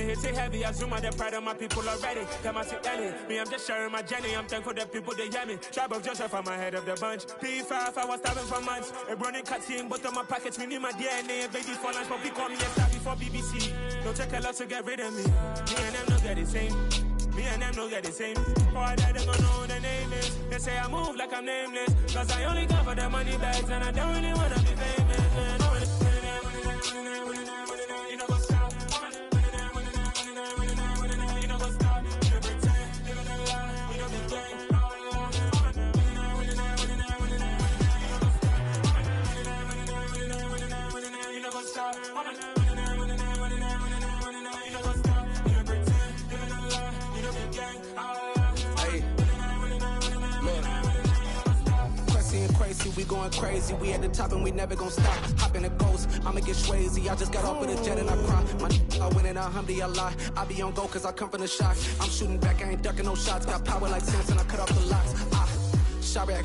Me hit it heavy, I zoom out the pride of my people already. Them I see Ellie, me I'm just sharing my journey. I'm thankful that people they hear me. Tribe of Joseph, I'm ahead of the bunch. P5, I was starving for months. A running cutscene, but on my pockets, we need my DNA. Baby for lunch, but we call me a star before BBC. Don't take a lot to get rid of me. Me and them don't get the same. Me and them don't get the same. For I die, they gon' know the name is. They say I move like I'm nameless. Cause I only come for the money bags and I don't really wanna be famous, man. You know what's up? You know what's up? You know pretend, living a lie. You know the game. You know what's up? Crazy, we going crazy. We at the top and we never gon' stop. Hop in a ghost, I'ma get swayzy. I just got off with a jet and I cry. I win in a Humvee, I lie. I be on go cause I come from the shock. I'm shooting back, I ain't ducking no shots. Got power like Samson, I cut off the locks. Chirac,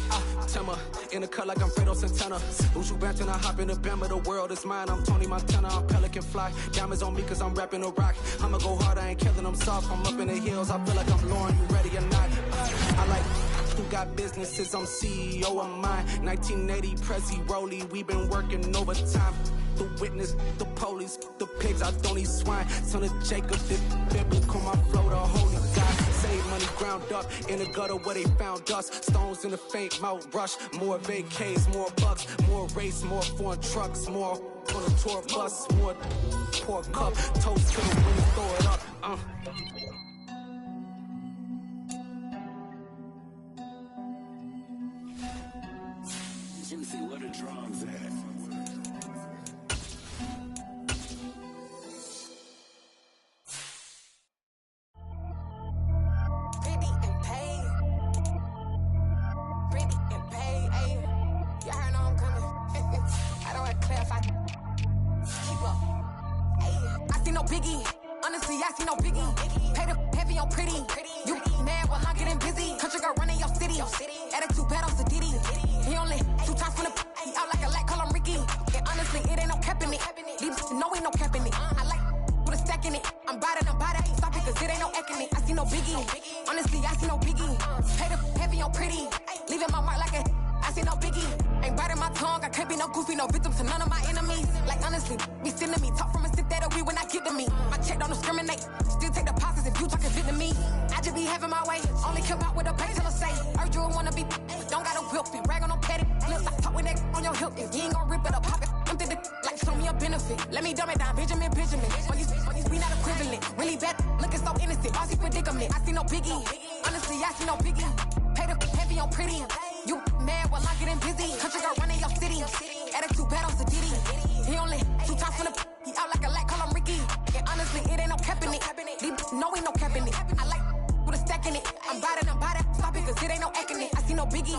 Timmer, in the cut like I'm Fredo Santana. Uju Banton, I hop in the Bama, the world is mine. I'm Tony Montana, I'm Pelican Fly. Diamonds on me cause I'm rapping a rock. I'ma go hard, I ain't killing them soft. I'm up in the hills, I feel like I'm Lauren, you ready or not? I like who got businesses, I'm CEO of mine. 1980 Prezi Rolly, we been working overtime. The witness, the police, the pigs, I don't eat swine. Son of Jacob, this biblical, my flow, the holy God. Save money ground up in the gutter where they found us. Stones in the faint mouth rush. More vacays, more bucks, more race, more foreign trucks, more on a tour bus, more poor cup. Toast to the wind, throw it up. Juicy, where the drums at? Honestly, I see no biggie. Pay the heavy on pretty. You mad while I'm getting busy. Country girl running your city. Attitude bad on Sadiddy. He only 2 times from the he out like a light, call him Ricky. And honestly, it ain't no cap in it. These no ain't no cap in it. I like with a stack in it. I'm bad. Ain't stop it cause it ain't no eck in it. I see no biggie. Honestly, I see no biggie. Pay the heavy on pretty. Leaving my mark like a I see no biggie. Ain't biting my tongue. I can't be no goofy, no victim to none of my enemies. Like honestly, be sending me talk from a sit that we when I get to me. My check don't discriminate. Still take deposits if you talking Vietnamese. I just be having my way. Only come out with a pay till I say. Heard you wanna be, but don't got a whip. And rag on no petty. Look, I talk with that on your hip. If you ain't gon' rip it up, pop it. Empty the like show me a benefit. Let me dumb it down, Benjamin. For you, we not equivalent. Really bad, looking so innocent. Bossy predicament. I see no biggie. Honestly, I see no biggie. Pay the heavy on pretty. You mad while I'm getting busy. Country girl running your city. Attitude bad on Sadiddy. He only 2 times from the he out like a light, call him Ricky. And honestly, it ain't no cap in it. No ain't no cap in it. I like with a stack in it. I'm bad. Stop it cause it ain't no eck in it. I see no biggie.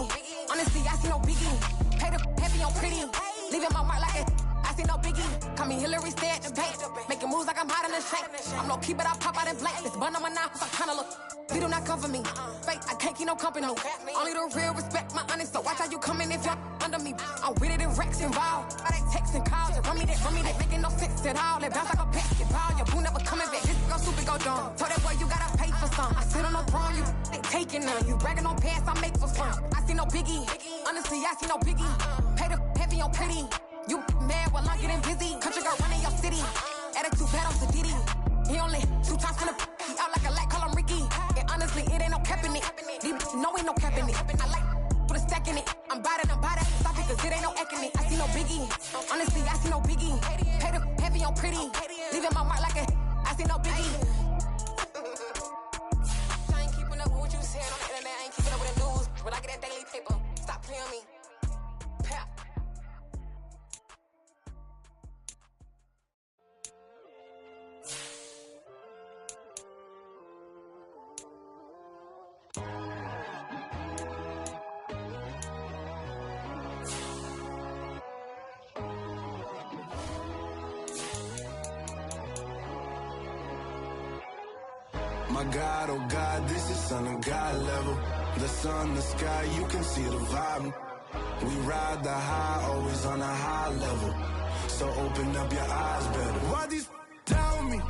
Honestly, I see no biggie. Pay the heavy on pretty. Leaving my mark like a I see no biggie. Call me Hillary, stay at the bank. Making moves like I'm hot in the shank. I'm low key, but I pop out in blank. This bun on my knife, I'm kinda look. They do not come for me. Fake, I can't keep no company. Only the real respect my honest. So watch how you coming if you're under me. I'm with it and Rex involved. I they texting calls and run me that, making no sense at all. They bounce like a basketball. Your boo never coming back. This go stupid, go dumb. Told that boy you gotta pay for some. I sit on the throne, you they taking none. You bragging on pants, I make for fun. I see no biggie. Honestly, I see no biggie. Pay the heavy on pretty. You mad while I'm getting busy. Country girl running your city. Attitude bad on Sadiddy. He only 2 times from the he out like a light, call him Ricky. And honestly, it ain't no cap in it. No ain't no cap in it. I like put a stack in it. I'm bad. Stop it cause it ain't no eck in it. I see no biggie. Honestly, I see no biggie. Pay the heavy on pretty. Leaving my mark like a I see no biggie. I ain't keeping up with what you said on the internet. I ain't keeping up with the news. When I get that daily paper, stop playing me. Pap. My God, oh God, this is Son of God level. The sun, the sky, you can see the vibe. We ride the high, always on a high level. So open up your eyes better. Why these tell me?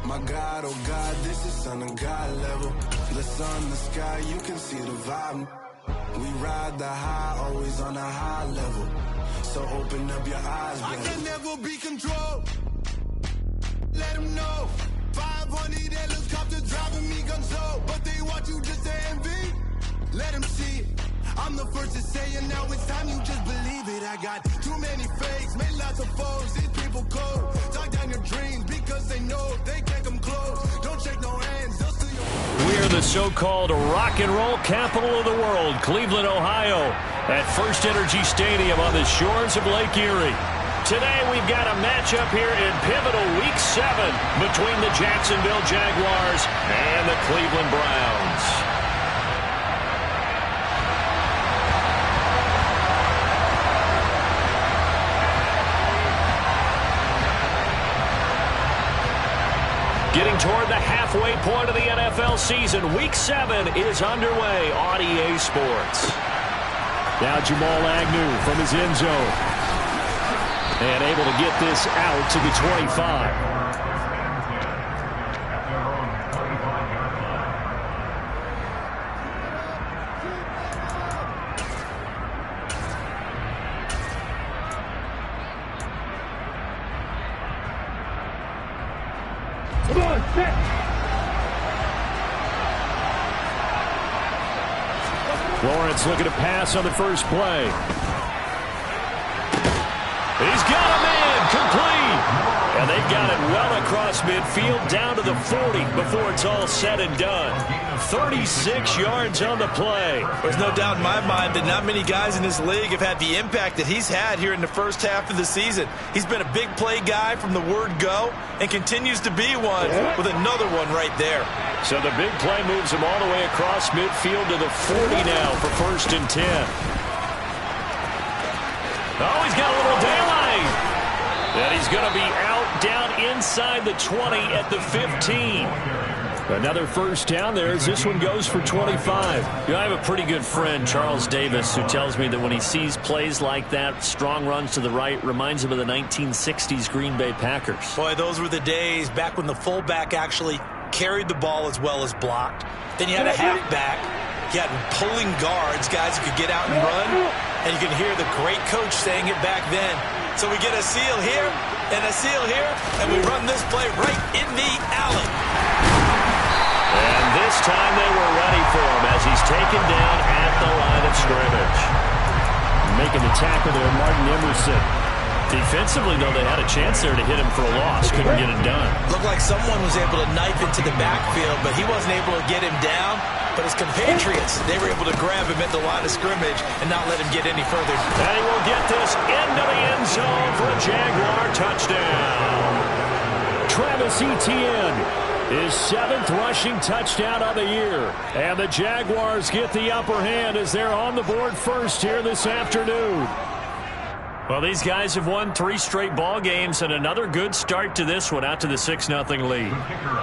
My God, oh God, this is son of God level. The sun, the sky, you can see the vibe. We ride the high, always on a high level. So open up your eyes, baby. I can never be controlled. Let them know. 500 helicopters driving me gunso, but they want you just to envy. Let them see it. I'm the first to say it, now it's time you just believe it. I got too many fakes, made lots of foes. These people cold. Talk down your dreams because they know they can't come close. Don't shake no hands, they'll steal your... We're the so-called rock and roll capital of the world, Cleveland, Ohio, at First Energy Stadium on the shores of Lake Erie. Today we've got a matchup here in pivotal Week 7 between the Jacksonville Jaguars and the Cleveland Browns. Getting toward the halfway point of the NFL season, Week 7 is underway on EA Sports. Now Jamal Agnew from his end zone. And able to get this out to the 25. Come on, set. Lawrence looking to pass on the first play. He's got him in, complete. And they've got it well across midfield, down to the 40 before it's all said and done. 36 yards on the play. There's no doubt in my mind that not many guys in this league have had the impact that he's had here in the first half of the season. He's been a big play guy from the word go and continues to be one with another one right there. So the big play moves him all the way across midfield to the 40 now for 1st and 10. Oh, he's got a little daylight. And he's going to be out down inside the 20 at the 15. Another first down there as this one goes for 25. You know, I have a pretty good friend, Charles Davis, who tells me that when he sees plays like that, strong runs to the right, reminds him of the 1960s Green Bay Packers. Boy, those were the days back when the fullback actually carried the ball as well as blocked. Then you had a halfback. You had pulling guards, guys who could get out and run. And you can hear the great coach saying it back then. So we get a seal here and a seal here, and we run this play right in the alley. And this time they were ready for him as he's taken down at the line of scrimmage. Making the tackle there, Martin Emerson. Defensively, though, they had a chance there to hit him for a loss. Couldn't get it done. Looked like someone was able to knife into the backfield, but he wasn't able to get him down. But his compatriots, they were able to grab him at the line of scrimmage and not let him get any further. And he will get this into the end zone for a Jaguar touchdown. Travis Etienne, his 7th rushing touchdown of the year. And the Jaguars get the upper hand as they're on the board first here this afternoon. Well, these guys have won 3 straight ball games and another good start to this one out to the 6-0 lead.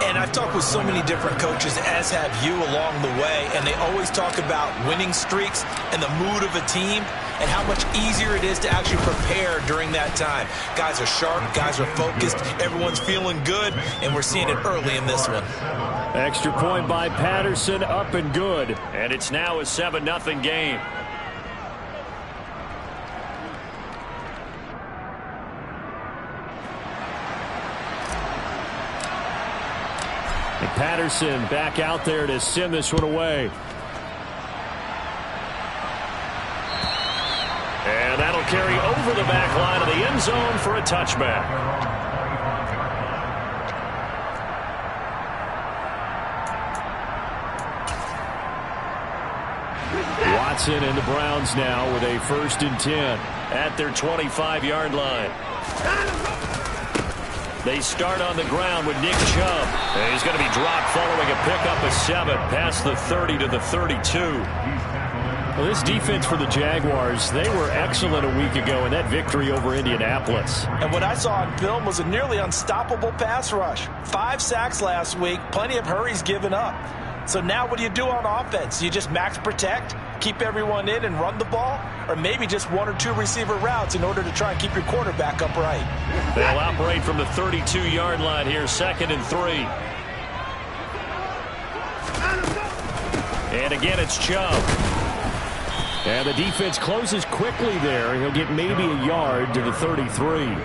And I've talked with so many different coaches, as have you, along the way, and they always talk about winning streaks and the mood of a team and how much easier it is to actually prepare during that time. Guys are sharp, guys are focused, everyone's feeling good, and we're seeing it early in this one. Extra point by Patterson, up and good. And it's now a 7-0 game. And Patterson back out there to send this one away. And that'll carry over the back line of the end zone for a touchback. Watson and the Browns now with a 1st and 10 at their 25-yard line. They start on the ground with Nick Chubb. And he's going to be dropped following a pickup of 7 past the 30 to the 32. Well, this defense for the Jaguars, they were excellent a week ago in that victory over Indianapolis. And what I saw on film was a nearly unstoppable pass rush. 5 sacks last week, plenty of hurries given up. So now what do you do on offense? You just max protect, keep everyone in and run the ball, or maybe just 1 or 2 receiver routes in order to try and keep your quarterback upright. They'll operate from the 32-yard line here, 2nd and 3. And again, it's Chubb. And the defense closes quickly there. He'll get maybe a yard to the 33.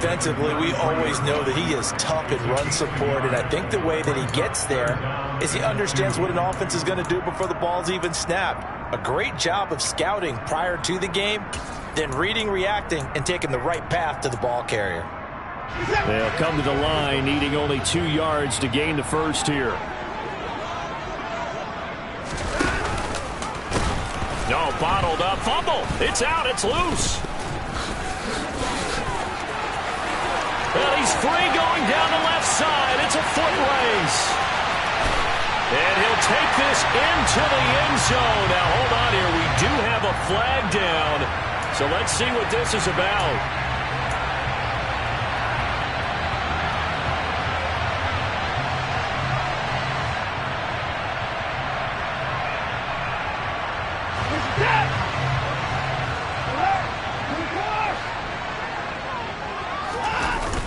Defensively, we always know that he is tough in run support, and I think the way that he gets there is he understands what an offense is going to do before the ball's even snapped. A great job of scouting prior to the game, then reading, reacting, and taking the right path to the ball carrier. They'll come to the line, needing only 2 yards to gain the first here. No, bottled up, fumble. It's out, it's loose. Well, he's free going down the left side. It's a foot race. And he'll take this into the end zone. Now, hold on here. We do have a flag down. So let's see what this is about.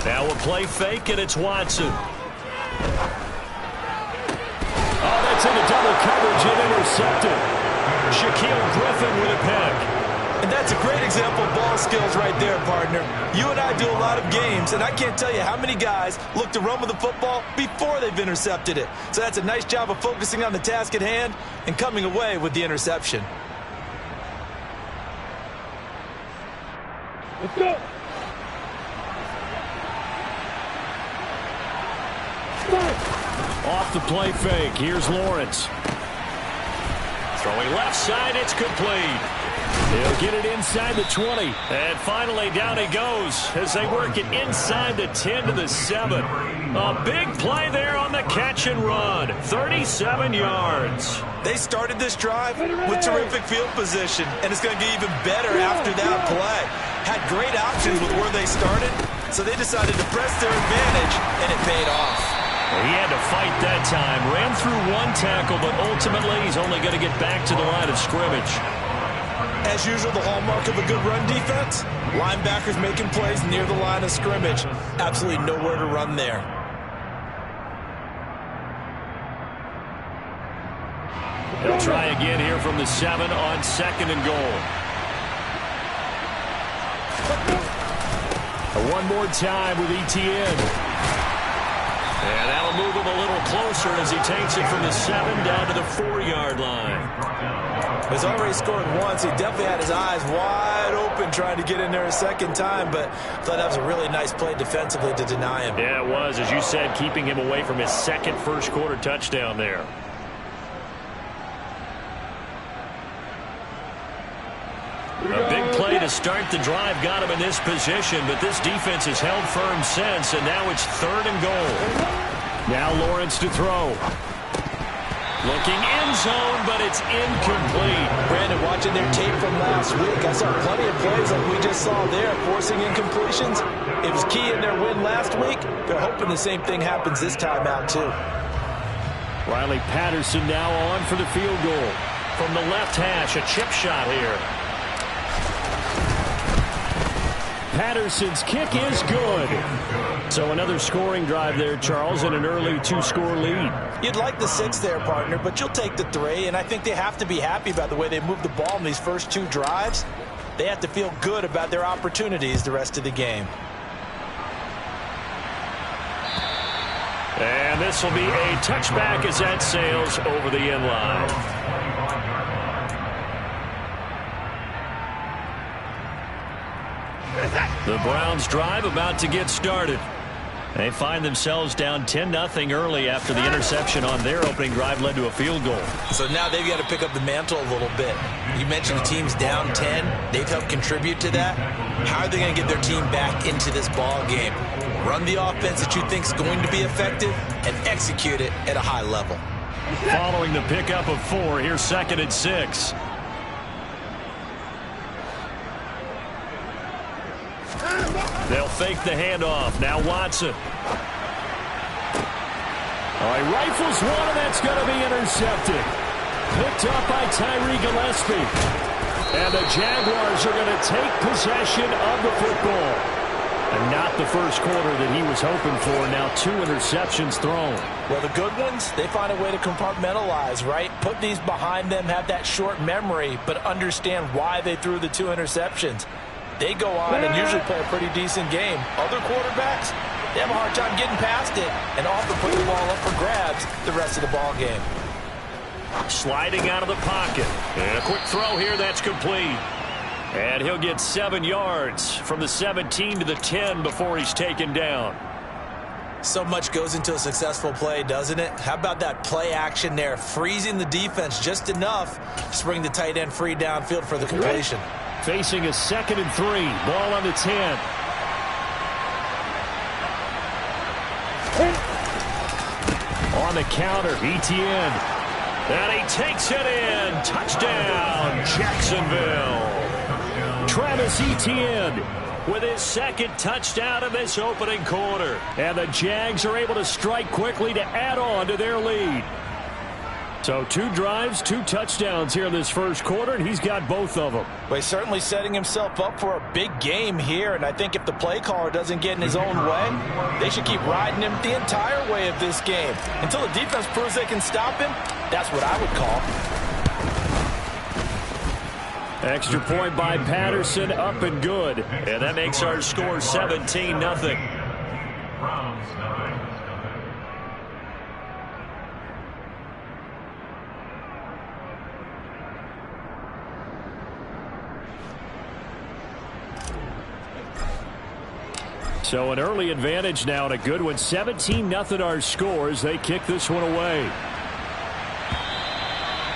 Now a play fake, and it's Watson. Oh, that's into double coverage and intercepted. Shaquille Griffin with a pick. And that's a great example of ball skills right there, partner. You and I do a lot of games, and I can't tell you how many guys look to run with the football before they've intercepted it. So that's a nice job of focusing on the task at hand and coming away with the interception. Let's go. Off the play fake. Here's Lawrence. Throwing left side. It's complete. He'll get it inside the 20. And finally down he goes as they work it inside the 10 to the 7. A big play there on the catch and run. 37 yards. They started this drive with terrific field position, and it's going to get even better after that play. Had great options with where they started, so they decided to press their advantage, and it paid off. He had to fight that time. Ran through 1 tackle, but ultimately he's only going to get back to the line of scrimmage. As usual, the hallmark of a good run defense, linebackers making plays near the line of scrimmage. Absolutely nowhere to run there. He'll try again here from the 7 on 2nd and goal. One more time with ETN. And that'll move him a little closer as he takes it from the 7 down to the 4-yard line. He's already scored once. He definitely had his eyes wide open trying to get in there a second time, but I thought that was a really nice play defensively to deny him. Yeah, it was, as you said, keeping him away from his second first-quarter touchdown there. A big play to start the drive got him in this position, but this defense has held firm since, and now it's 3rd and goal. Now Lawrence to throw. Looking end zone, but it's incomplete. Brandon, watching their tape from last week, I saw plenty of plays like we just saw there, forcing incompletions. It was key in their win last week. They're hoping the same thing happens this time out, too. Riley Patterson now on for the field goal. From the left hash, a chip shot here. Patterson's kick is good. So another scoring drive there, Charles, and an early 2-score lead. You'd like the 6 there, partner, but you'll take the 3, and I think they have to be happy about the way they moved the ball in these first 2 drives. They have to feel good about their opportunities the rest of the game. And this will be a touchback as that sails over the end line. The Browns drive about to get started. They find themselves down 10-0 early after the interception on their opening drive led to a field goal. So now they've got to pick up the mantle a little bit. You mentioned the team's down 10. They've helped contribute to that. How are they going to get their team back into this ball game? Run the offense that you think is going to be effective and execute it at a high level. Following the pickup of 4, here's 2nd and 6. They'll fake the handoff. Now Watson. Oh, he rifles one, and that's going to be intercepted. Picked up by Tyree Gillespie. And the Jaguars are going to take possession of the football. And not the first quarter that he was hoping for. Now 2 interceptions thrown. Well, the good ones, they find a way to compartmentalize, right? Put these behind them, have that short memory, but understand why they threw the 2 interceptions. They go on and usually play a pretty decent game. Other quarterbacks, they have a hard time getting past it and often put the ball up for grabs the rest of the ball game. Sliding out of the pocket. And a quick throw here, that's complete. And he'll get 7 yards from the 17 to the 10 before he's taken down. So much goes into a successful play, doesn't it? How about that play action there, freezing the defense just enough to bring the tight end free downfield for the completion. Facing a 2nd and 3, ball on the 10. On the counter, Etienne. And he takes it in. Touchdown, Jacksonville. Travis Etienne with his 2nd touchdown of this opening quarter. And the Jags are able to strike quickly to add on to their lead. So 2 drives, 2 touchdowns here in this first quarter, and he's got both of them. Well, he's certainly setting himself up for a big game here, and I think if the play caller doesn't get in his own way, they should keep riding him the entire way of this game. Until the defense proves they can stop him, that's what I would call. Extra point by Patterson, up and good. And that makes our score 17-0. So an early advantage now and a good one. 17-0 our score as they kick this one away.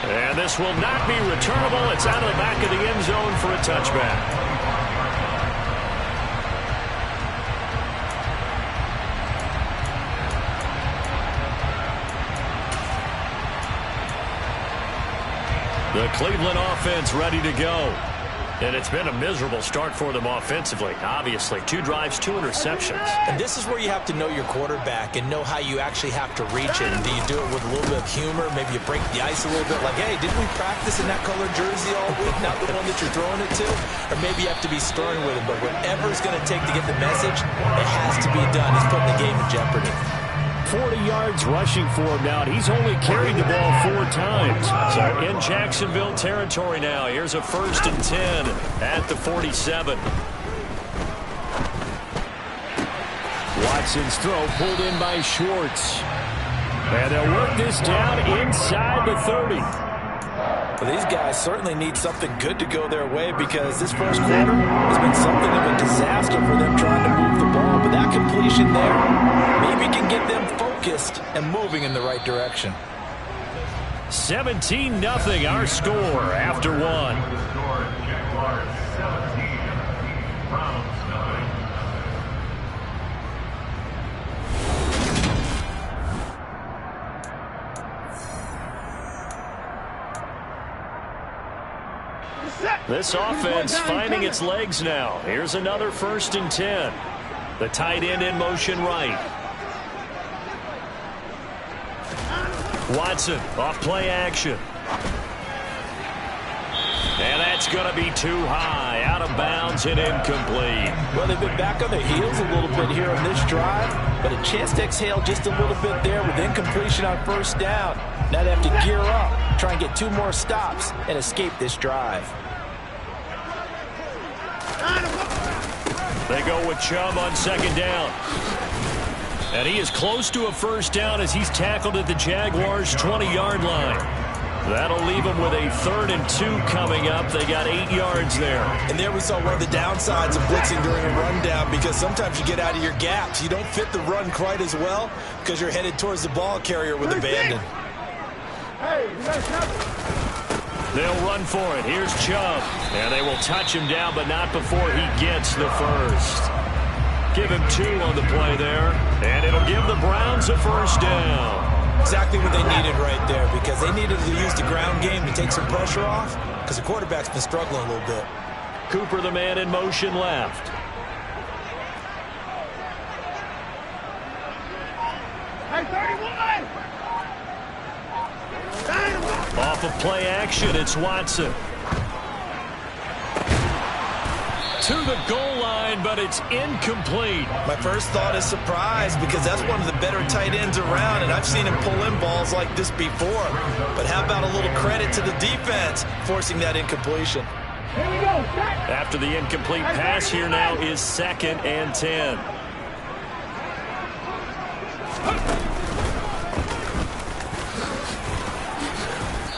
And this will not be returnable. It's out of the back of the end zone for a touchback. The Cleveland offense ready to go. And it's been a miserable start for them offensively. Obviously, 2 drives, 2 interceptions. And this is where you have to know your quarterback and know how you actually have to reach it. Do you do it with a little bit of humor? Maybe you break the ice a little bit. Like, hey, didn't we practice in that colored jersey all week? Not the one that you're throwing it to? Or maybe you have to be stern with him. But whatever it's going to take to get the message, it has to be done. He's putting the game in jeopardy. 40 yards rushing for him now, and he's only carried the ball 4 times. So in Jacksonville territory now. Here's a 1st and 10 at the 47. Watson's throw pulled in by Schwartz. And they'll work this down inside the 30. Well, these guys certainly need something good to go their way because this first quarter has been something of a disaster for them trying to move the ball. But that completion there maybe can get them focused and moving in the right direction. 17-0 our score after 1. This offense finding its legs now. Here's another 1st and 10. The tight end in motion right. Watson off play action. And that's going to be too high. Out of bounds and incomplete. Well, they've been back on their heels a little bit here on this drive, but a chance to exhale just a little bit there with incompletion on 1st down. Now they have to gear up, try and get 2 more stops, and escape this drive. They go with Chubb on 2nd down. And he is close to a 1st down as he's tackled at the Jaguars' 20-yard line. That'll leave them with a 3rd and 2 coming up. They got 8 yards there. And there we saw one of the downsides of blitzing during a rundown because sometimes you get out of your gaps. You don't fit the run quite as well because you're headed towards the ball carrier with abandon. They'll run for it. Here's Chubb. And they will touch him down, but not before he gets the 1st. Give him 2 on the play there. And it'll give the Browns a 1st down. Exactly what they needed right there because they needed to use the ground game to take some pressure off because the quarterback's been struggling a little bit. Cooper, the man in motion left. Off of play action, it's Watson. To the goal line, but it's incomplete. My first thought is surprise, because that's one of the better tight ends around, and I've seen him pull in balls like this before. But how about a little credit to the defense forcing that incompletion? After the incomplete pass, here now is 2nd and 10.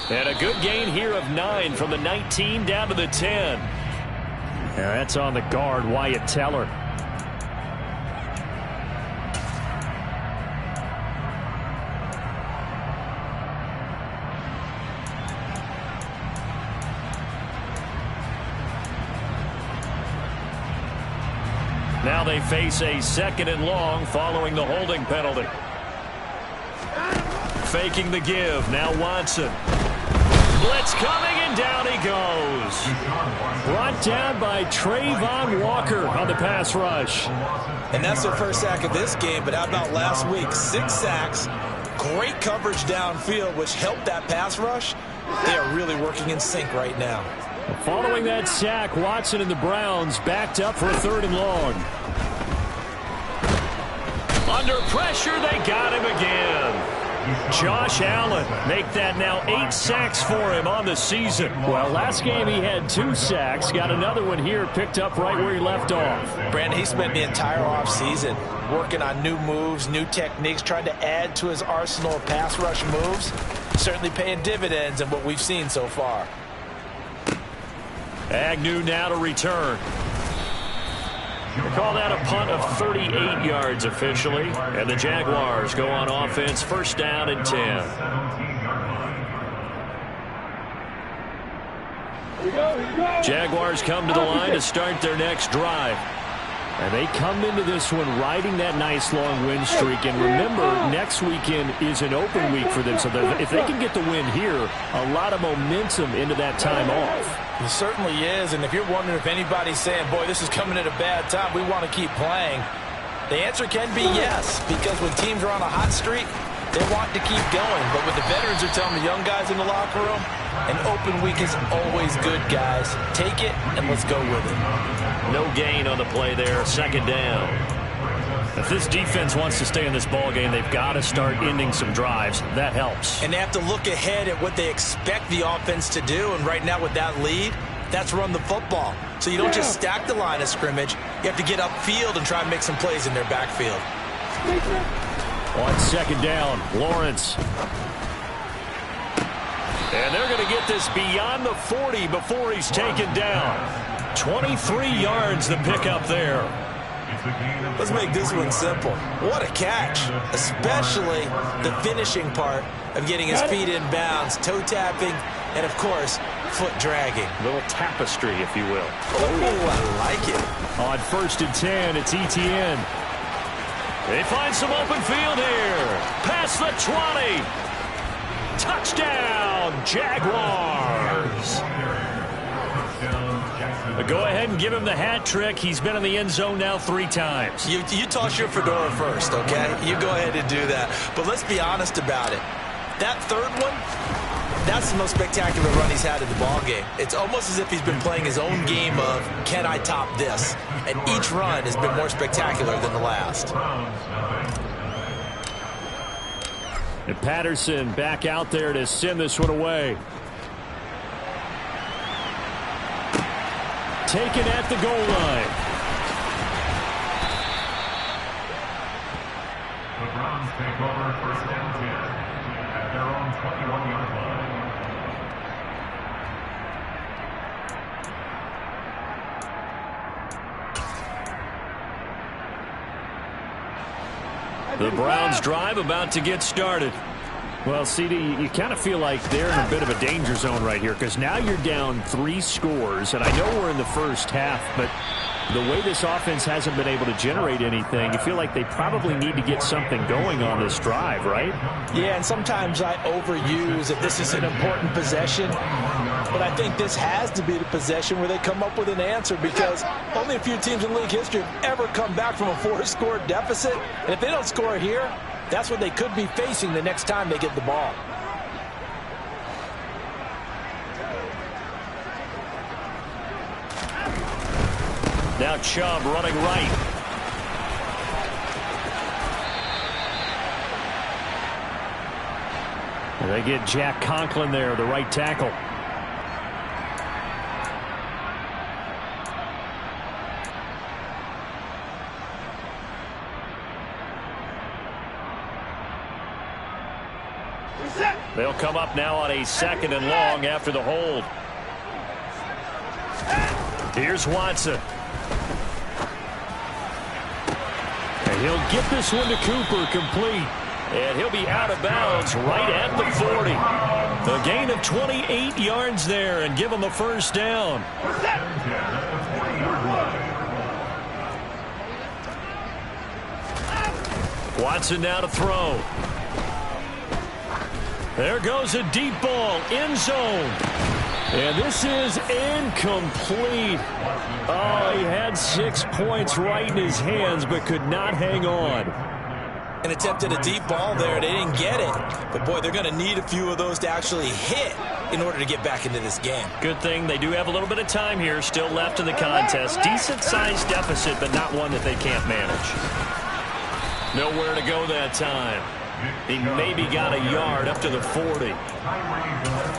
And a good gain here of 9 from the 19 down to the 10. Yeah, that's on the guard, Wyatt Teller. Now they face a 2nd and long following the holding penalty. Faking the give. Now Watson. Blitz coming, and down he goes. Brought down by Trayvon Walker on the pass rush. And that's their first sack of this game, but how about last week? 6 sacks, great coverage downfield, which helped that pass rush. They are really working in sync right now. Following that sack, Watson and the Browns backed up for a 3rd and long. Under pressure, they got him again. Josh Allen make that now 8 sacks for him on the season. Well, last game he had 2 sacks. Got another one here, picked up right where he left off. Brandon, he spent the entire offseason working on new moves, new techniques, trying to add to his arsenal of pass rush moves. Certainly paying dividends in what we've seen so far. Agnew now to return. They call that a punt of 38 yards officially. And the Jaguars go on offense, 1st down and 10. Jaguars come to the line to start their next drive. And they come into this one riding that nice long win streak. And remember, next weekend is an open week for them. So if they can get the win here, a lot of momentum into that time off. It certainly is. And if you're wondering if anybody's saying, boy, this is coming at a bad time, we want to keep playing, the answer can be yes. Because when teams are on a hot streak, they want to keep going. But what the veterans are telling the young guys in the locker room, an open week is always good, guys. Take it and let's go with it. No gain on the play there, 2nd down. If this defense wants to stay in this ball game, they've got to start ending some drives. That helps. And they have to look ahead at what they expect the offense to do. And right now with that lead, that's run the football. So you don't just stack the line of scrimmage. You have to get upfield and try and make some plays in their backfield. On 2nd down, Lawrence. And they're going to get this beyond the 40 before he's taken down. 23 yards the pickup there. Let's make this one simple. What a catch, especially the finishing part of getting his feet in bounds, toe tapping, and of course, foot dragging. A little tapestry, if you will. Oh, I like it. On 1st and 10, it's ETN. They find some open field here. Past the 20. Touchdown, Jaguars. Go ahead and give him the hat trick. He's been in the end zone now 3 times. You toss your fedora first, okay? You go ahead and do that. But let's be honest about it. That 3rd one, that's the most spectacular run he's had in the ballgame. It's almost as if he's been playing his own game of, can I top this? And each run has been more spectacular than the last. And Patterson back out there to send this one away. Taken at the goal line. The Browns take over 1st and 10 at their own 21-yard line. The Browns drive about to get started. Well, CD, you kind of feel like they're in a bit of a danger zone right here because now you're down 3 scores, and I know we're in the first half, but the way this offense hasn't been able to generate anything, you feel like they probably need to get something going on this drive, right? Yeah, and sometimes I overuse if this is an important possession, but I think this has to be the possession where they come up with an answer because only a few teams in league history have ever come back from a 4-score deficit, and if they don't score here, That's what they could be facing the next time they get the ball. Now Chubb running right. And they get Jack Conklin there, the right tackle. They'll come up now on a 2nd and long after the hold. Here's Watson. And he'll get this one to Cooper, complete. And he'll be out of bounds right at the 40. A gain of 28 yards there and give him a first down. Watson now to throw. There goes a deep ball, end zone. And this is incomplete. Oh, he had 6 points right in his hands, but could not hang on. And attempted a deep ball there. They didn't get it. But, boy, they're going to need a few of those to actually hit in order to get back into this game. Good thing they do have a little bit of time here still left in the contest. Decent-sized deficit, but not one that they can't manage. Nowhere to go that time. He maybe got a yard up to the 40.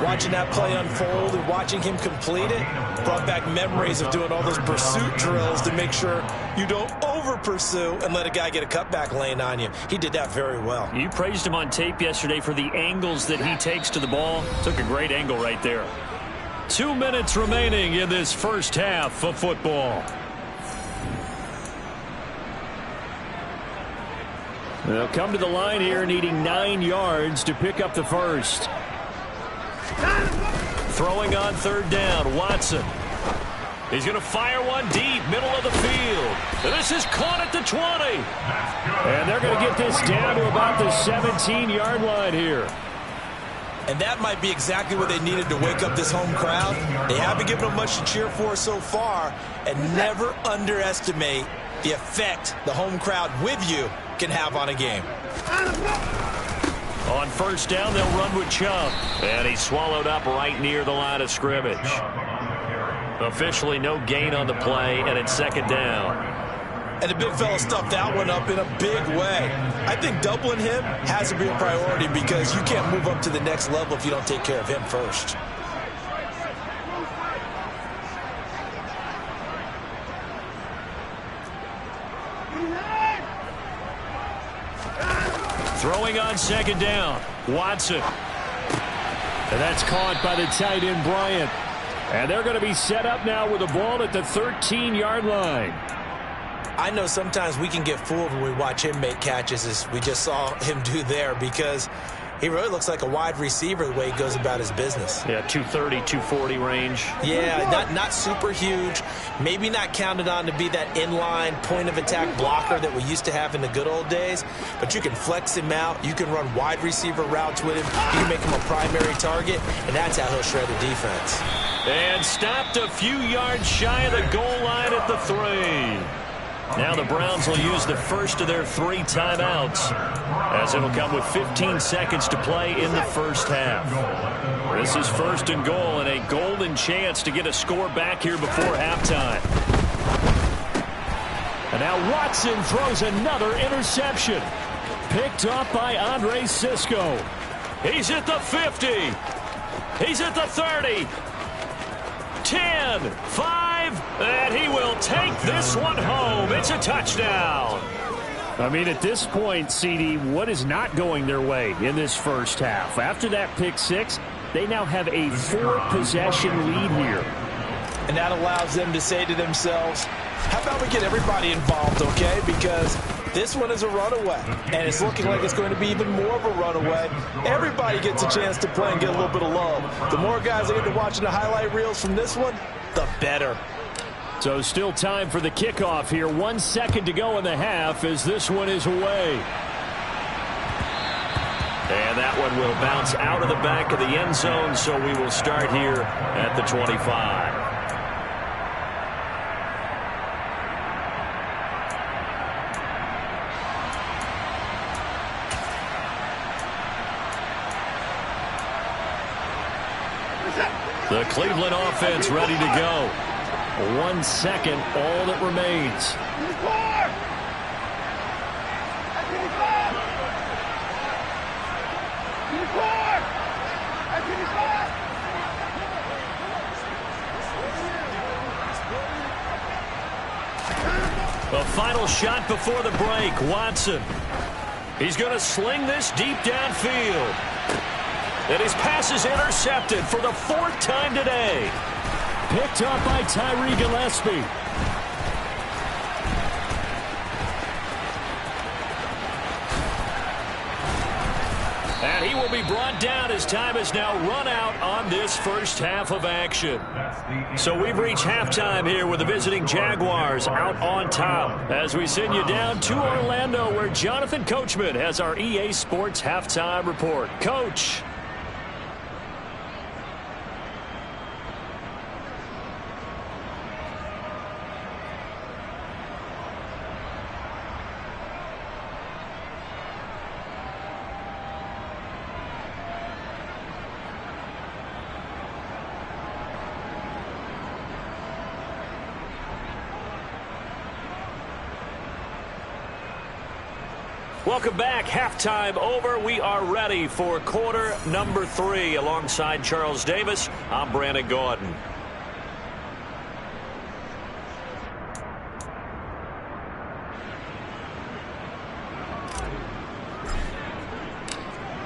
Watching that play unfold and watching him complete it brought back memories of doing all those pursuit drills to make sure you don't over-pursue and let a guy get a cutback lane on you. He did that very well. You praised him on tape yesterday for the angles that he takes to the ball. Took a great angle right there. 2 minutes remaining in this first half of football. They'll come to the line here needing 9 yards to pick up the first. Throwing on 3rd down, Watson. He's going to fire one deep, middle of the field. And this is caught at the 20. And they're going to get this down to about the 17-yard line here. And that might be exactly what they needed to wake up this home crowd. They haven't given them much to cheer for so far. And never underestimate the effect the home crowd with you can have on a game. On 1st down, they'll run with Chubb. And he's swallowed up right near the line of scrimmage. Officially no gain on the play, and it's 2nd down. And the big fella stuffed that one up in a big way. I think doubling him has to be a priority because you can't move up to the next level if you don't take care of him first. Throwing on 2nd down, Watson. And that's caught by the tight end, Bryant. And they're going to be set up now with the ball at the 13-yard line. I know sometimes we can get fooled when we watch him make catches, as we just saw him do there, because he really looks like a wide receiver the way he goes about his business. Yeah, 230, 240 range. Yeah, not super huge. Maybe not counted on to be that inline point-of-attack blocker that we used to have in the good old days. But you can flex him out. You can run wide receiver routes with him. You can make him a primary target, and that's how he'll shred the defense. And stopped a few yards shy of the goal line at the 3. Now the Browns will use the first of their 3 timeouts, as it'll come with 15 seconds to play in the first half. This is 1st and goal and a golden chance to get a score back here before halftime. And now Watson throws another interception. Picked up by Andre Sisco. He's at the 50. He's at the 30. 10, 5, and he will take this one home. It's a touchdown. I mean, at this point, CD, what is not going their way in this first half? After that pick 6, they now have a 4-possession lead here. And that allows them to say to themselves, how about we get everybody involved, okay? Because this one is a runaway, and it's looking like it's going to be even more of a runaway. Everybody gets a chance to play and get a little bit of love. The more guys that get to watching the highlight reels from this one, the better. So still time for the kickoff here. 1 second to go in the half as this one is away. And that one will bounce out of the back of the end zone, so we will start here at the 25. The Cleveland offense ready to go. 1 second, all that remains. The final shot before the break, Watson. He's going to sling this deep downfield. And his pass is intercepted for the 4th time today. Picked up by Tyree Gillespie. And he will be brought down as time has now run out on this first half of action. So we've reached halftime here with the visiting Jaguars out on top as we send you down to Orlando where Jonathan Coachman has our EA Sports halftime report. Coach. Welcome back. Halftime over. We are ready for quarter number 3. Alongside Charles Davis, I'm Brandon Gordon.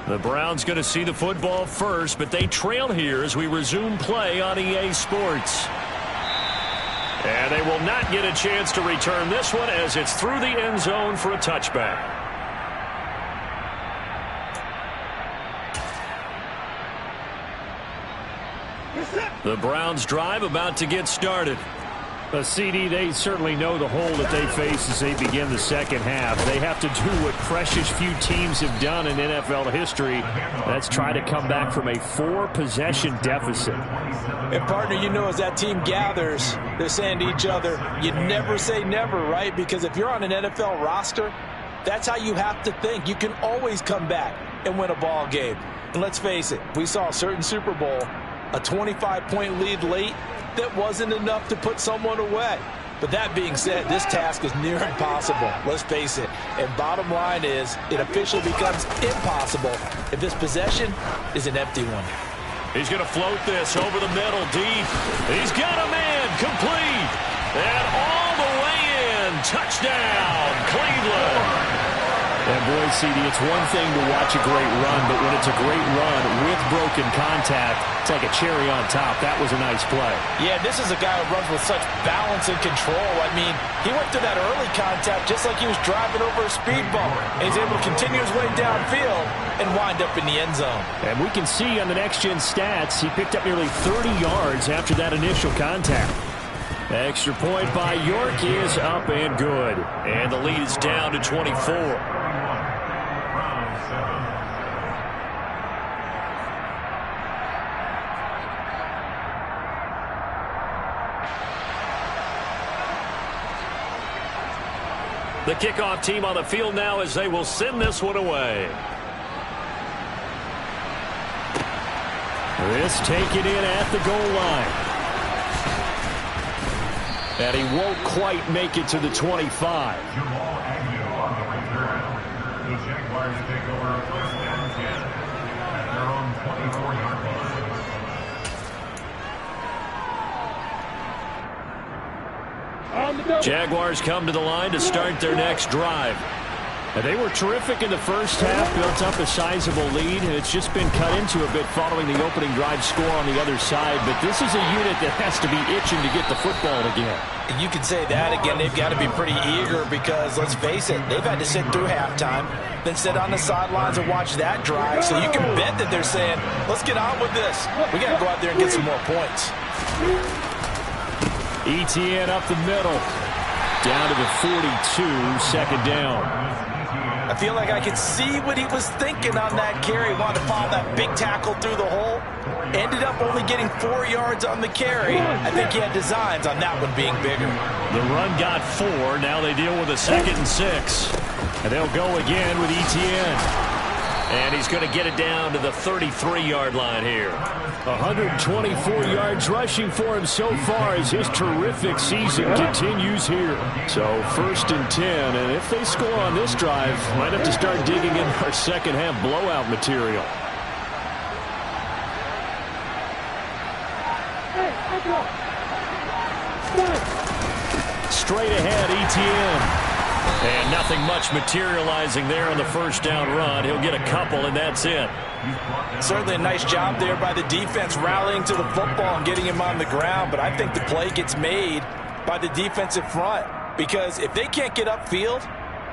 The Browns going to see the football first, but they trail here as we resume play on EA Sports. And they will not get a chance to return this one as it's through the end zone for a touchback. The Browns drive about to get started. CD, they certainly know the hole that they face as they begin the second half. They have to do what precious few teams have done in NFL history. That's try to come back from a 4-possession deficit. And, partner, you know, as that team gathers, they're saying to each other, you never say never, right? Because if you're on an NFL roster, that's how you have to think. You can always come back and win a ball game. And let's face it, we saw a certain Super Bowl, a 25-point lead late, that wasn't enough to put someone away. But that being said, this task is near impossible. Let's face it. And bottom line is, it officially becomes impossible if this possession is an empty one. He's going to float this over the middle, deep. He's got a man, complete. And all the way in. Touchdown, Cleveland. And boy, CD, it's one thing to watch a great run, but when it's a great run with broken contact, it's like a cherry on top. That was a nice play. Yeah, this is a guy who runs with such balance and control. I mean, he went through that early contact just like he was driving over a speed bump. And he's able to continue his way downfield and wind up in the end zone. And we can see on the next-gen stats, he picked up nearly 30 yards after that initial contact. Extra point by York is up and good. And the lead is down to 24. The kickoff team on the field now as they will send this one away. This taken in at the goal line. And he won't quite make it to the 25. The Jaguars take over first and 10 at their own 24-yard line. Jaguars come to the line to start their next drive. And they were terrific in the first half, built up a sizable lead. It's just been cut into a bit following the opening drive score on the other side. But this is a unit that has to be itching to get the football again. And you can say that again. They've got to be pretty eager because, let's face it, they've had to sit through halftime, then sit on the sidelines and watch that drive. So you can bet that they're saying, let's get on with this. We got to go out there and get some more points. ETN up the middle. Down to the 42, second down. I feel like I could see what he was thinking on that carry. Wanted to follow that big tackle through the hole. Ended up only getting 4 yards on the carry. I think he had designs on that one being bigger. The run got 4. Now they deal with a 2nd and 6. And they'll go again with ETN. And he's going to get it down to the 33-yard line here. 124 yards rushing for him so far as his terrific season continues here. So 1st and 10, and if they score on this drive, might have to start digging in our second half blowout material. Straight ahead, Etienne. And nothing much materializing there on the first down run. He'll get a couple, and that's it. Certainly a nice job there by the defense rallying to the football and getting him on the ground. But I think the play gets made by the defensive front, because if they can't get upfield,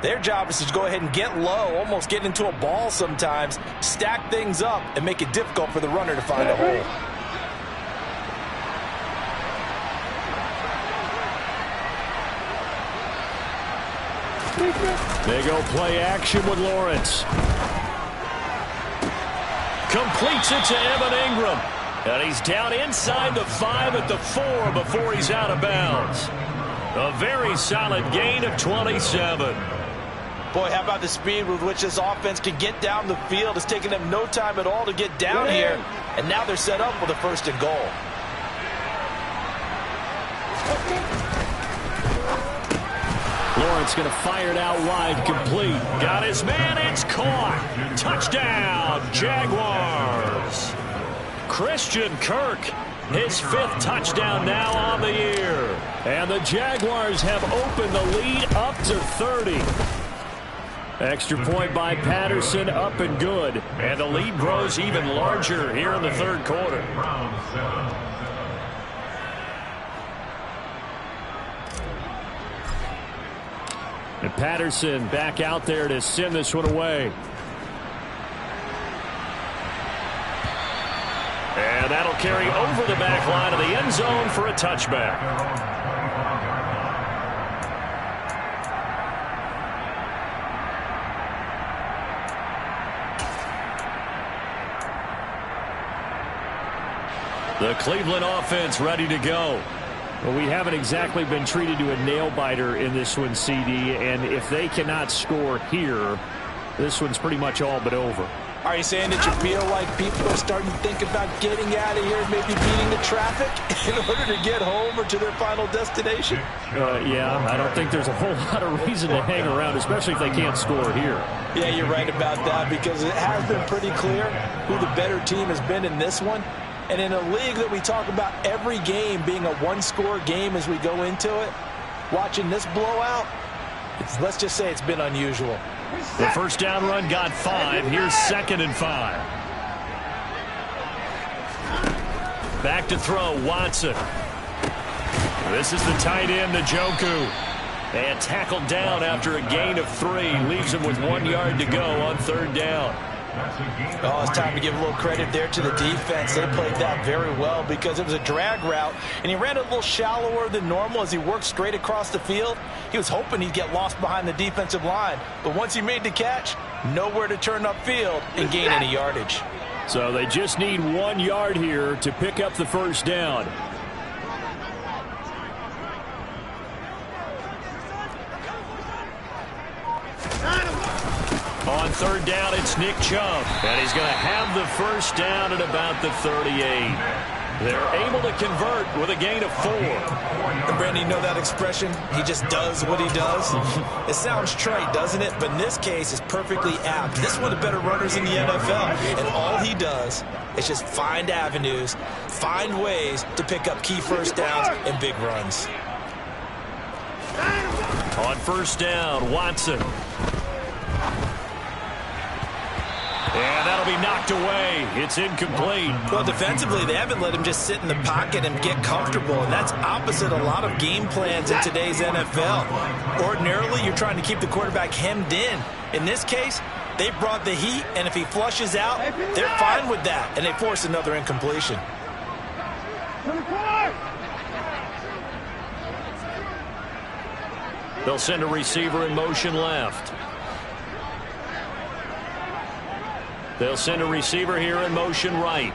their job is to go ahead and get low, almost get into a ball sometimes, stack things up, and make it difficult for the runner to find a hole. They go play action with Lawrence. Completes it to Evan Ingram. And he's down inside the 5 at the 4 before he's out of bounds. A very solid gain of 27. Boy, how about the speed with which this offense can get down the field? It's taken them no time at all to get down here. And now they're set up with a 1st and goal. Lawrence going to fire it out wide, complete. Got his man, it's caught. Touchdown, Jaguars. Christian Kirk, his 5th touchdown now on the year. And the Jaguars have opened the lead up to 30. Extra point by Patterson, up and good. And the lead grows even larger here in the 3rd quarter. And Patterson back out there to send this one away. And that'll carry over the back line of the end zone for a touchback. The Cleveland offense ready to go. Well, we haven't exactly been treated to a nail-biter in this one, CD, and if they cannot score here, this one's pretty much all but over. Are you saying that you feel like people are starting to think about getting out of here, maybe beating the traffic in order to get home or to their final destination? Yeah, I don't think there's a whole lot of reason to hang around, especially if they can't score here. Yeah, you're right about that, because it has been pretty clear who the better team has been in this one. And in a league that we talk about every game being a one-score game as we go into it, watching this blowout, let's just say it's been unusual. The first down run got 5. Here's 2nd and 5. Back to throw, Watson. This is the tight end, Njoku. And tackled down after a gain of 3. Leaves him with 1 yard to go on 3rd down. Oh, it's time to give a little credit there to the defense. They played that very well because it was a drag route, and he ran a little shallower than normal as he worked straight across the field. He was hoping he'd get lost behind the defensive line, but once he made the catch, nowhere to turn upfield and gain any yardage. So they just need 1 yard here to pick up the first down. On 3rd down, it's Nick Chubb, and he's going to have the first down at about the 38. They're able to convert with a gain of 4. And Brandon, you know that expression? He just does what he does. It sounds trite, doesn't it? But in this case, it's perfectly apt. This is one of the better runners in the NFL, and all he does is just find avenues, find ways to pick up key first downs and big runs. On 1st down, Watson. And that'll be knocked away. It's incomplete. Well, defensively, they haven't let him just sit in the pocket and get comfortable, and that's opposite a lot of game plans in today's NFL. Ordinarily, you're trying to keep the quarterback hemmed in. In this case, they brought the heat, and if he flushes out, they're fine with that, and they force another incompletion. They'll send a receiver in motion left. They'll send a receiver here in motion right.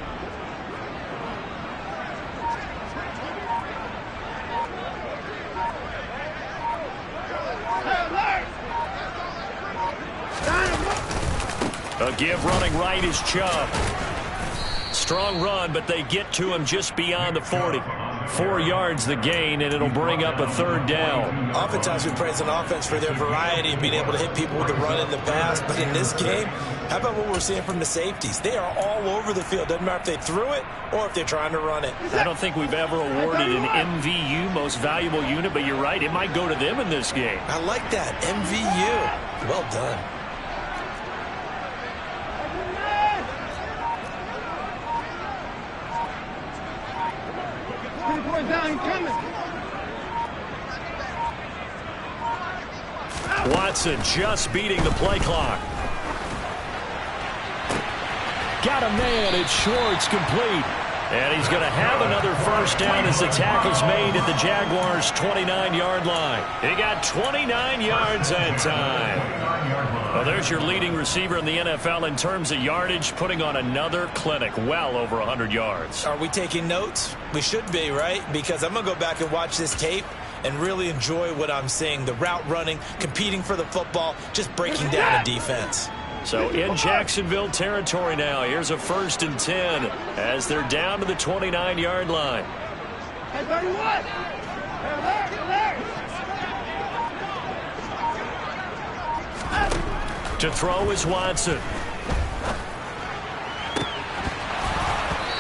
A give running right is Chubb. Strong run, but they get to him just beyond the 40. 4 yards the gain, and it'll bring up a 3rd down. Oftentimes we praise an offense for their variety and being able to hit people with the run in the pass. But in this game, how about what we're seeing from the safeties? They are all over the field. Doesn't matter if they threw it or if they're trying to run it. I don't think we've ever awarded an MVU, most valuable unit, but you're right. It might go to them in this game. I like that. MVU. Well done. Watson just beating the play clock. Got a man. It's Schwartz, complete. And he's going to have another first down as the tackle's made at the Jaguars' 29-yard line. He got 29 yards that time. Well, there's your leading receiver in the NFL in terms of yardage, putting on another clinic, well over 100 yards. Are we taking notes? We should be, right? Because I'm going to go back and watch this tape and really enjoy what I'm seeing. The route running, competing for the football, just breaking down a defense. So in Jacksonville territory now. Here's a 1st and 10 as they're down to the 29-yard line. To throw is Watson.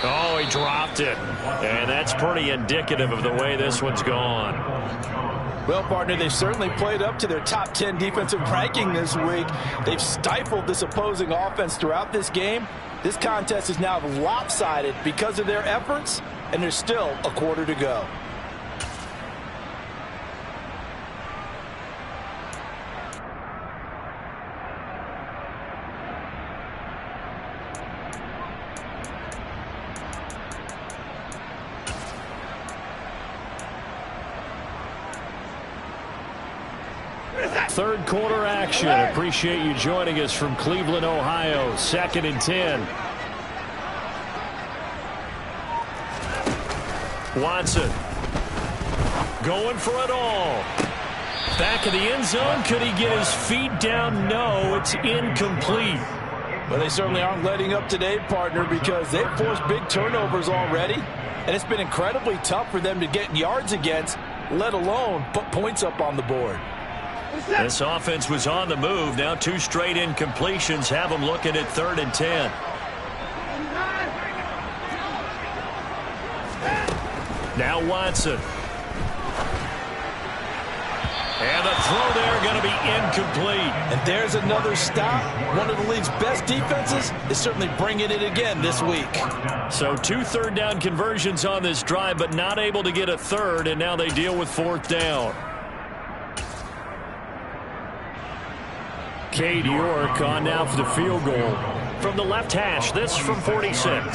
Oh, he dropped it. And that's pretty indicative of the way this one's gone. Well, partner, they've certainly played up to their top 10 defensive ranking this week. They've stifled this opposing offense throughout this game. This contest is now lopsided because of their efforts, and there's still a quarter to go. Third quarter action. Appreciate you joining us from Cleveland, Ohio. 2nd and 10. Watson going for it all. Back of the end zone. Could he get his feet down? No, it's incomplete. Well, they certainly aren't letting up today, partner, because they've forced big turnovers already, and it's been incredibly tough for them to get yards against, let alone put points up on the board. This offense was on the move. Now 2 straight incompletions have them looking at 3rd and 10. Now Watson. And the throw there going to be incomplete. And there's another stop. One of the league's best defenses is certainly bringing it again this week. So 2 third down conversions on this drive, but not able to get a third, and now they deal with 4th down. Cade York on now for the field goal. From the left hash, this from 46.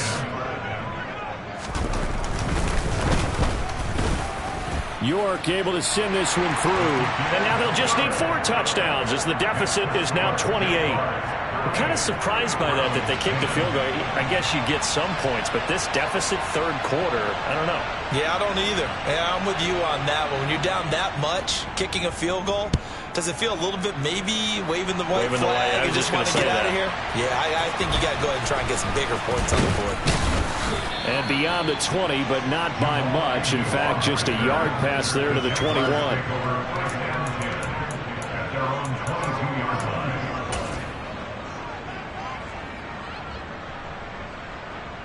York able to send this one through. And now they'll just need 4 touchdowns as the deficit is now 28. I'm kind of surprised by that they kicked the field goal. I guess you get some points, but this deficit 3rd quarter, I don't know. Yeah, I don't either. Yeah, I'm with you on that one. When you're down that much, kicking a field goal, does it feel a little bit maybe waving the white flag and just want to get out of here? Yeah, I think you got to go ahead and try and get some bigger points on the board. And beyond the 20, but not by much. In fact, just a yard pass there to the 21.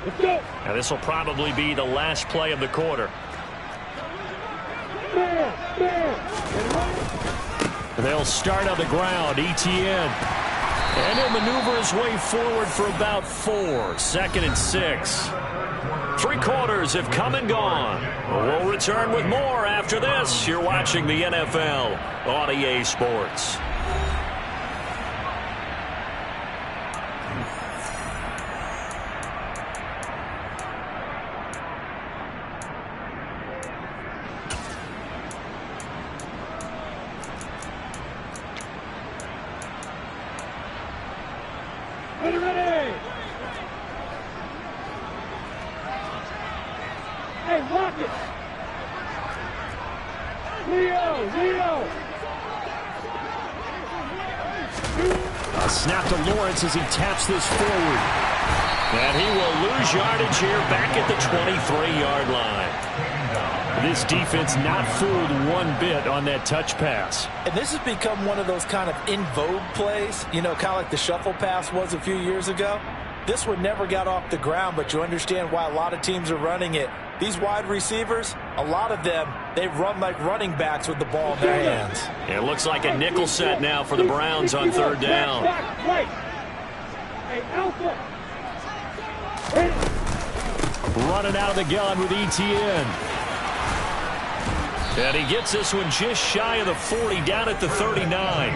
Let's go. Now this will probably be the last play of the quarter. They'll start on the ground. Etienne. And he'll maneuver his way forward for about 4. 2nd and 6. 3 quarters have come and gone. We'll return with more after this. You're watching the NFL on EA Sports. Ready. Hey, lock it. Leo. A snap to Lawrence as he taps this forward. And he will lose yardage here back at the 23-yard line. This defense not fooled one bit on that touch pass. And this has become one of those kind of in vogue plays, you know, kind of like the shuffle pass was a few years ago. This one never got off the ground, but you understand why a lot of teams are running it. These wide receivers, a lot of them, they run like running backs with the ball in their hands. It looks like a nickel set now for the Browns on third down. Running out of the gun with ETN. And he gets this one just shy of the 40, down at the 39.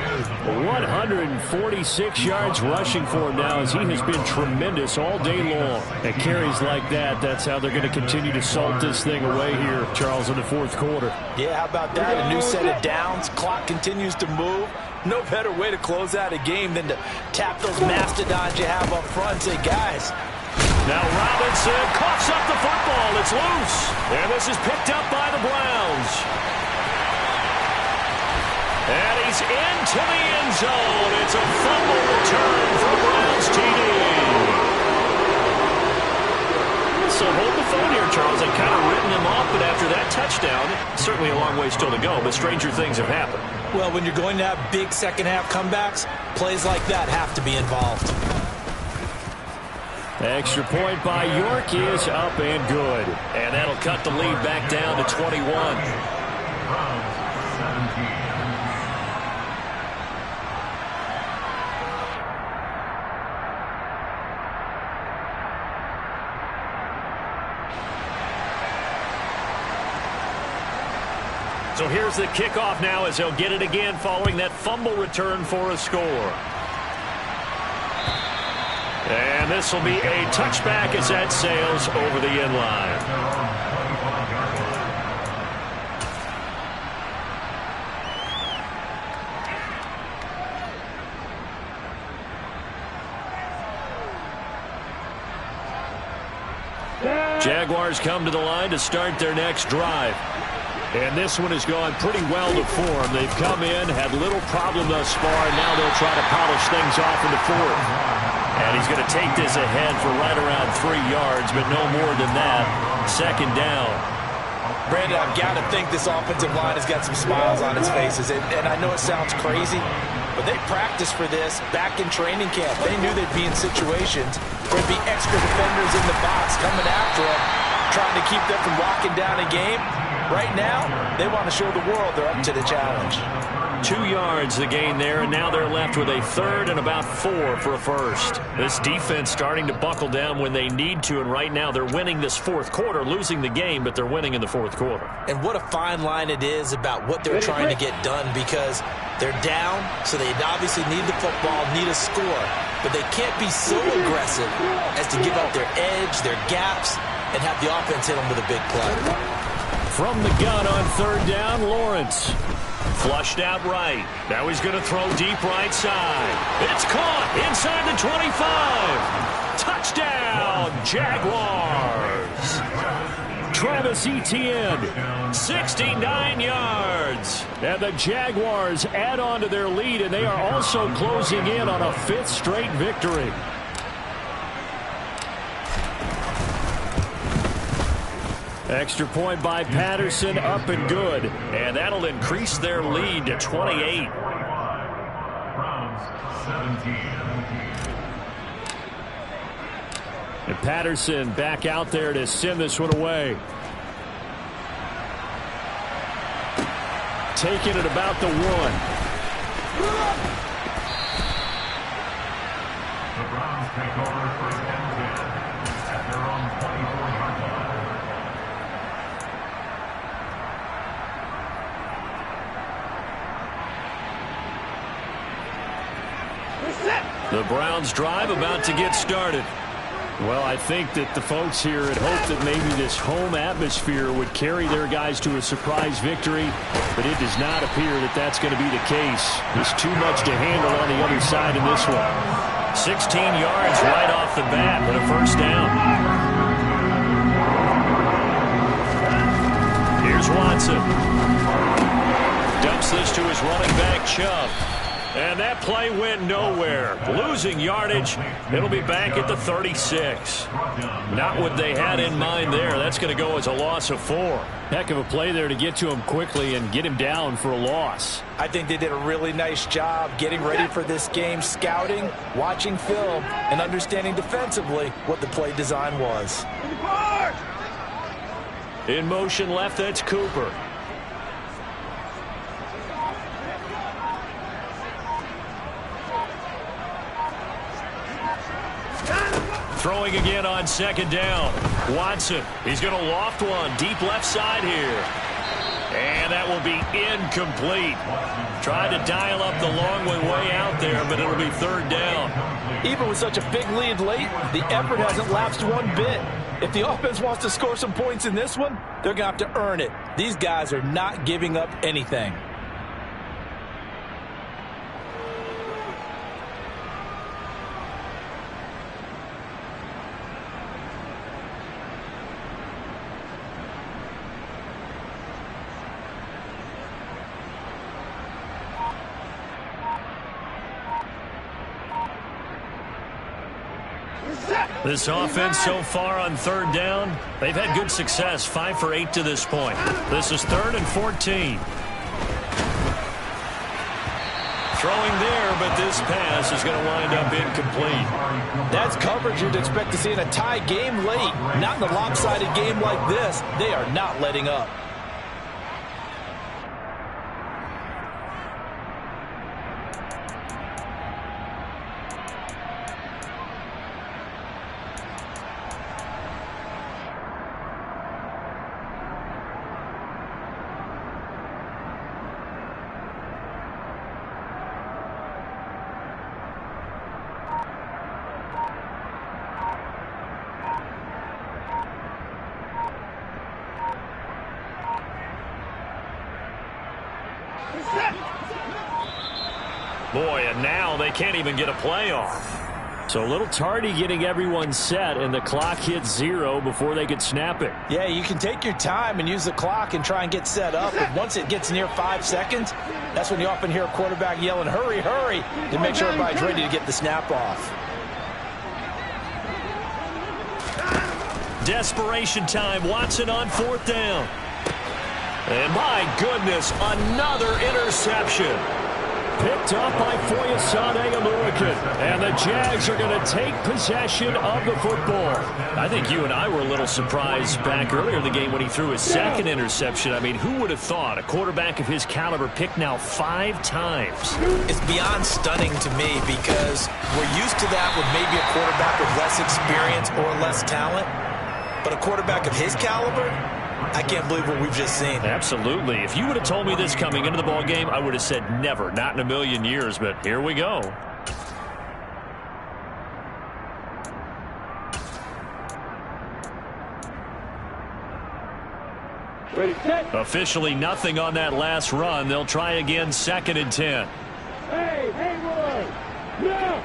146 yards rushing for him now, as he has been tremendous all day long. And carries like that, that's how they're going to continue to salt this thing away here, Charles, in the fourth quarter. Yeah, how about that? A new set of downs. Clock continues to move. No better way to close out a game than to tap those mastodons you have up front and say, guys. Now Robinson coughs up the football. It's loose. And this is picked up by the Browns. And he's into the end zone. It's a fumble return for the Browns TD. So hold the phone here, Charles. They've kind of written them off, but after that touchdown, certainly a long way still to go, but stranger things have happened. Well, when you're going to have big second-half comebacks, plays like that have to be involved. Extra point by York is up and good. And that'll cut the lead back down to 21. So here's the kickoff now as they'll get it again following that fumble return for a score. And this will be a touchback as that sails over the end line. Jaguars come to the line to start their next drive. And this one has gone pretty well to form. They've come in, had little problem thus far, and now they'll try to polish things off in the fourth. And he's going to take this ahead for right around 3 yards, but no more than that. Second down. Brandon, I've got to think this offensive line has got some smiles on its faces. And I know it sounds crazy, but they practiced for this back in training camp. They knew they'd be in situations where there'd be extra defenders in the box coming after them, trying to keep them from locking down a game. Right now, they want to show the world they're up to the challenge. 2 yards the gain there, and now they're left with a third and about 4 for a first. This defense starting to buckle down when they need to, and right now they're winning this fourth quarter, losing the game, but they're winning in the fourth quarter. And what a fine line it is about what they're trying to get done, because they're down, so they obviously need the football, need a score, but they can't be so aggressive as to give up their edge, their gaps, and have the offense hit them with a big play. From the gun on third down, Lawrence. Flushed out right. Now he's going to throw deep right side. It's caught inside the 25. Touchdown, Jaguars. Travis Etienne, 69 yards. And the Jaguars add on to their lead, and they are also closing in on a 5th straight victory. Extra point by Patterson, up and good. And that'll increase their lead to 28. And Patterson back out there to send this one away. Taking it about the 1. The Browns take over first and 10 at their own 24-yard line. The Browns drive about to get started. Well, I think that the folks here had hoped that maybe this home atmosphere would carry their guys to a surprise victory, but it does not appear that that's going to be the case. There's too much to handle on the other side in this one. 16 yards right off the bat, but a first down. Here's Watson. Dumps this to his running back, Chubb. And that play went nowhere. Losing yardage. It'll be back at the 36. Not what they had in mind there. That's going to go as a loss of 4. Heck of a play there to get to him quickly and get him down for a loss. I think they did a really nice job getting ready for this game, scouting, watching film, and understanding defensively what the play design was. In motion left, that's Cooper. Throwing again on second down. Watson, he's going to loft one deep left side here. And that will be incomplete. Tried to dial up the long way out there, but it'll be third down. Even with such a big lead late, the effort hasn't lapsed one bit. If the offense wants to score some points in this one, they're going to have to earn it. These guys are not giving up anything. This offense so far on third down, they've had good success, 5 for 8 to this point. This is 3rd and 14. Throwing there, but this pass is going to wind up incomplete. That's coverage you'd expect to see in a tie game late. Not in a lopsided game like this. They are not letting up. Boy, and now they can't even get a play off. So a little tardy getting everyone set, and the clock hits 0 before they could snap it. Yeah, you can take your time and use the clock and try and get set up. But once it gets near 5 seconds, that's when you often hear a quarterback yelling, hurry, hurry, to make sure everybody's ready to get the snap off. Desperation time. Watson on 4th down. And my goodness, another interception. Picked up by Foyesade Aluakin. And the Jags are going to take possession of the football. I think you and I were a little surprised back earlier in the game when he threw his 2nd interception. I mean, who would have thought a quarterback of his caliber picked now 5 times? It's beyond stunning to me because we're used to that with maybe a quarterback with less experience or less talent. But a quarterback of his caliber, I can't believe what we've just seen. Absolutely. If you would have told me this coming into the ball game, I would have said never, not in a million years. But here we go. Ready, set. Officially nothing on that last run. They'll try again, 2nd and 10. Hey, Haywood! No!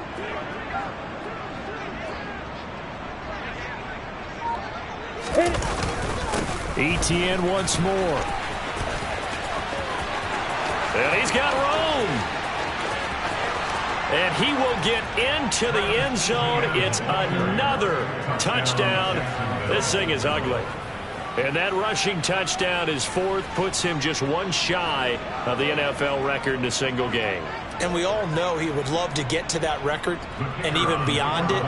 Etienne once more. And he's got room. And he will get into the end zone. It's another touchdown. This thing is ugly. And that rushing touchdown is 4th, puts him just 1 shy of the NFL record in a single game. And we all know he would love to get to that record and even beyond it.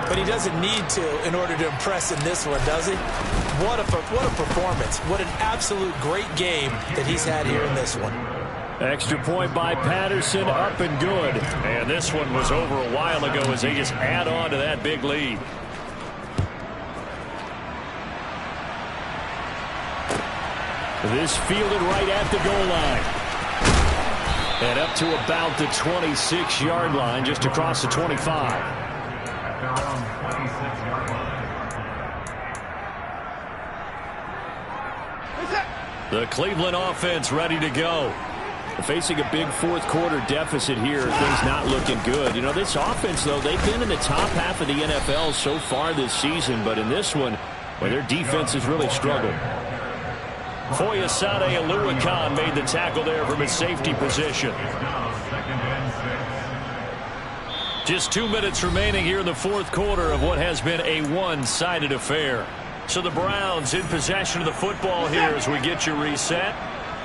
But he doesn't need to in order to impress in this one, does he? What a performance. What an absolute great game that he's had here in this one. Extra point by Patterson, up and good. And this one was over a while ago as they just add on to that big lead. This fielded right at the goal line. And up to about the 26-yard line, just across the 25. The Cleveland offense ready to go. Facing a big 4th quarter deficit here, things not looking good. You know, this offense, though, they've been in the top half of the NFL so far this season, but in this one, well, their defense has really struggled. Foyesade Aluakin made the tackle there from his safety position. 2nd and 6. Just 2 minutes remaining here in the fourth quarter of what has been a one-sided affair. So the Browns in possession of the football here as we get you reset.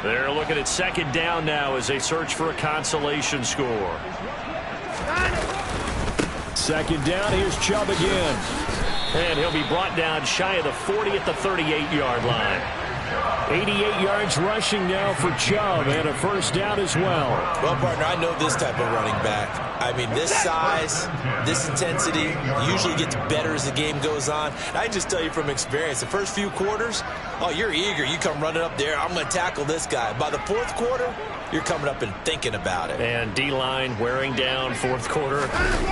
They're looking at second down now as they search for a consolation score. Second down, here's Chubb again. And he'll be brought down shy of the 40 at the 38-yard line. 88 yards rushing now for Chubb, and a first down as well. Well, partner, I know this type of running back. I mean, this size, this intensity usually gets better as the game goes on. And I just tell you from experience, the first few quarters, oh, you're eager. You come running up there, I'm going to tackle this guy. By the fourth quarter, you're coming up and thinking about it. And D-line wearing down fourth quarter.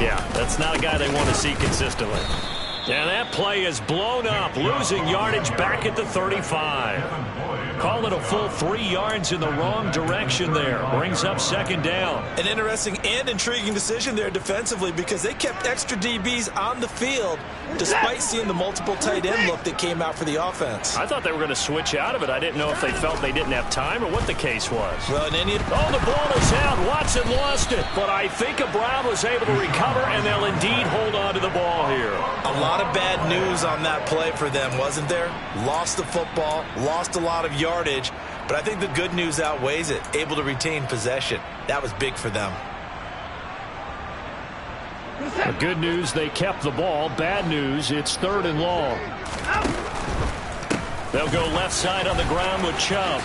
Yeah, that's not a guy they want to see consistently. And that play is blown up, losing yardage back at the 35. Call it a full 3 yards in the wrong direction there. Brings up second down. An interesting and intriguing decision there defensively because they kept extra DBs on the field despite seeing the multiple tight end look that came out for the offense. I thought they were going to switch out of it. I didn't know if they felt they didn't have time or what the case was. Well, in any... Oh, the ball is out. Watson lost it. But I think Brown was able to recover, and they'll indeed hold on to the ball here. A lot of bad news on that play for them, wasn't there? Lost the football, lost a lot of yardage, but I think the good news outweighs it. Able to retain possession. That was big for them. The good news, they kept the ball. Bad news, it's third and long. They'll go left side on the ground with Chubb.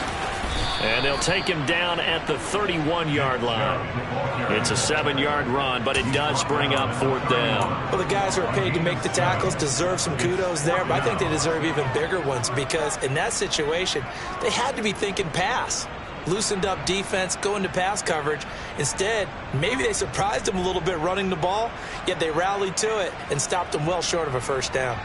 And they'll take him down at the 31-yard line. It's a 7-yard run, but it does bring up fourth down. Well, the guys who are paid to make the tackles deserve some kudos there, but I think they deserve even bigger ones because in that situation, they had to be thinking pass. Loosened up defense, going to pass coverage. Instead, maybe they surprised them a little bit running the ball, yet they rallied to it and stopped them well short of a first down.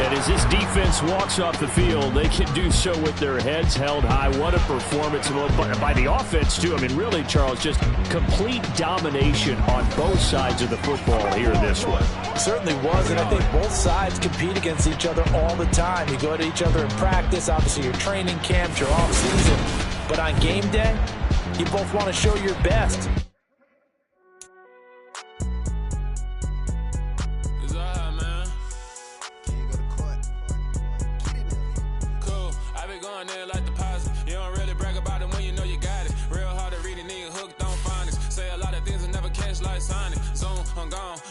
And as this defense walks off the field, they can do so with their heads held high. What a performance by the offense, too. I mean, really, Charles, just complete domination on both sides of the football here in this one. Certainly was, and I think both sides compete against each other all the time. You go to each other in practice, obviously your training camps, your off-season. But on game day, you both want to show your best.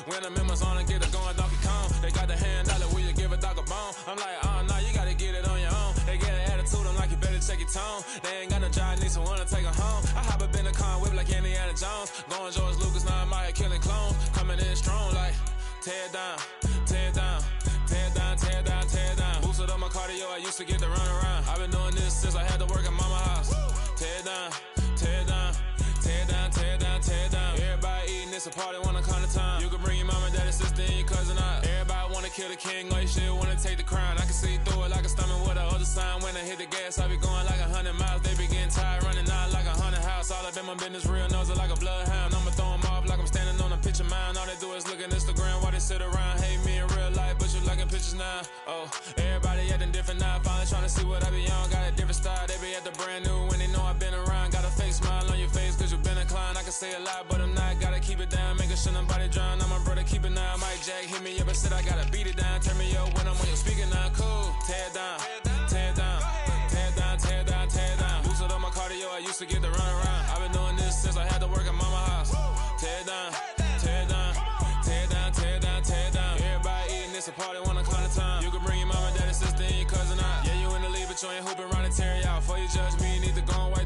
When I'm in my zone and get it going Donkey Kong, they got the hand dollar, will you give a dog a bone? I'm like, oh no, you gotta get it on your own. They get an attitude, I'm like, you better check your tone. They ain't got no job, need someone to take her home. I hop up in the car, whip like Indiana Jones. Going George Lucas, now I'm out here killing clones. Coming in strong like, tear down, tear down, tear down, tear down, tear down. Boosted up my cardio, I used to get to run around. I've been doing this since I had to work at mama house. Tear down, tear down, tear down, tear down, tear down. Everybody eating, it's a party, wanna come to time. You can bring your mama, daddy, sister, and your cousin out. Everybody wanna kill the king, like shit, wanna take the crown. I can see through it like a stomach with a other sign. When I hit the gas, I be going like 100 miles. They be getting tired, running out like 100 house. All up in my business, real nose it like a bloodhound. I'ma throw them off like I'm standing on a picture mine. All they do is look at Instagram while they sit around. Hate me in real life, but you liking pictures now. Oh, everybody acting different now. Finally trying to see what I be on. Got a different style, they be at the brand new when they know I've been around. Got a fake smile on your face cause you been inclined. I can say a lot, but I'm not. Gotta keep it down, making sure nobody drown. I'm my brother, keep it now. Mike Jack hit me up and said I gotta beat it down. Turn me up when I'm on your speaker now. Cool, tear down, tear down, tear down, tear down, tear down. Boosted up my cardio, I used to get to run around. I've been doing this since I had to work at mama house. Tear down, tear down, tear down, tear down, tear down. Everybody eating, it's a party, wanna come to time. You can bring your mama, daddy, sister, and your cousin out. Yeah, you in the league, but you ain't hooping, running, tear out. Before you judge me, you need to go and wipe